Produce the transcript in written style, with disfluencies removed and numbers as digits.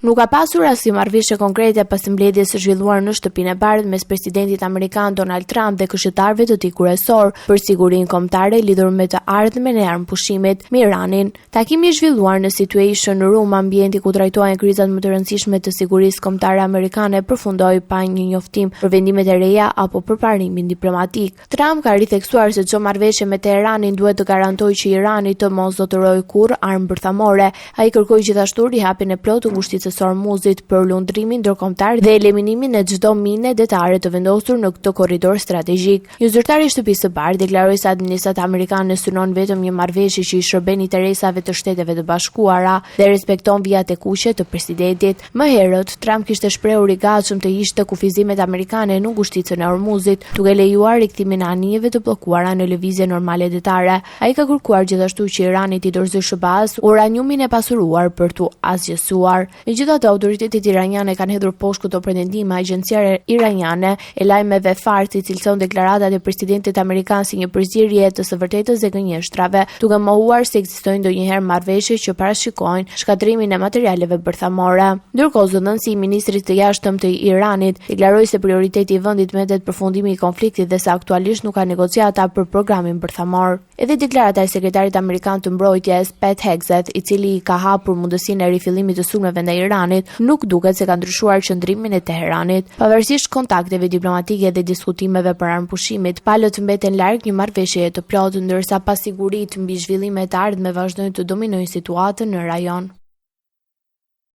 Nuk ka pasur asnjë marrëveshje konkrete pas mbledhjes së zhvilluar në Shtëpinë e Bardhë mes presidentit amerikan Donald Trump dhe këshilltarëve të tij kryesor për sigurinë kombëtare lidhur me të ardhmen e armëpushimit me Iranin. Takimi i zhvilluar në Situation Room, ambienti ku trajtohen krizat më të rëndësishme të sigurisë kombëtare amerikane, përfundoi pa një njoftim për vendimet e reja apo për parimin diplomatik. Trump ka ritheksuar se çdo marrëveshje me Teheranin duhet të garantojë që Irani të mos zotërojë kurrë armë bërthamore. Ai kërkoi gjithashtu rihapjen e plotë të ngushticës së Hormuzit për lundrimin ndërkombëtar dhe eliminimin e çdo mine detare të vendosur në këtë korridor strategjik. Një zyrtar i Shtëpisë së Bardhë deklaroi se administrata amerikane synon vetëm një marrëveshje që i shërben interesave të Shteteve të Bashkuara dhe respekton vijat e kuqe të presidentit. Më herët, Trump kishte shprehur i gatshëm të hiqte kufizimet amerikane në ngushticën e Hormuzit, duke lejuar rikthimin e anijeve të bllokuara në lëvizje normale detare. Ai ka kërkuar gjithashtu që Irani t'i dorëzojë shërbaz uraniumin e pasuruar për t'u asgjësuar. Megjithatë, autoritetet iraniane kanë hedhur poshtë këto pretendime. Agjencia iraniane e lajmeve Fars i cilëson deklaratat e presidentit amerikan si një përzierje të së vërtetës dhe gënjeshtrave, duke mohuar se ekzistojnë ndonjëherë marrëveshje që parashikojnë shkatrimin e materialeve bërthamore. Ndërkohë, zëdhënësi i ministrit të jashtëm të Iranit deklaroi se prioriteti i vendit mbetet përfundimi i konfliktit dhe se aktualisht nuk ka negociata për programin bërthamor. Edhe deklarata e sekretarit amerikan të mbrojtjes Pete Hegseth, i cili ka hapur mundësinë e rifillimit të sulmeve ndaj Iranit, nuk duket se ka ndryshuar qëndrimin e Teheranit. Pavarësisht kontakteve diplomatike dhe diskutimeve për armëpushimit, palët mbeten larg një marrëveshje të plotë, ndërsa pasiguritë mbi zhvillimet e ardhme vazhdojnë të dominojnë situatën në rajon.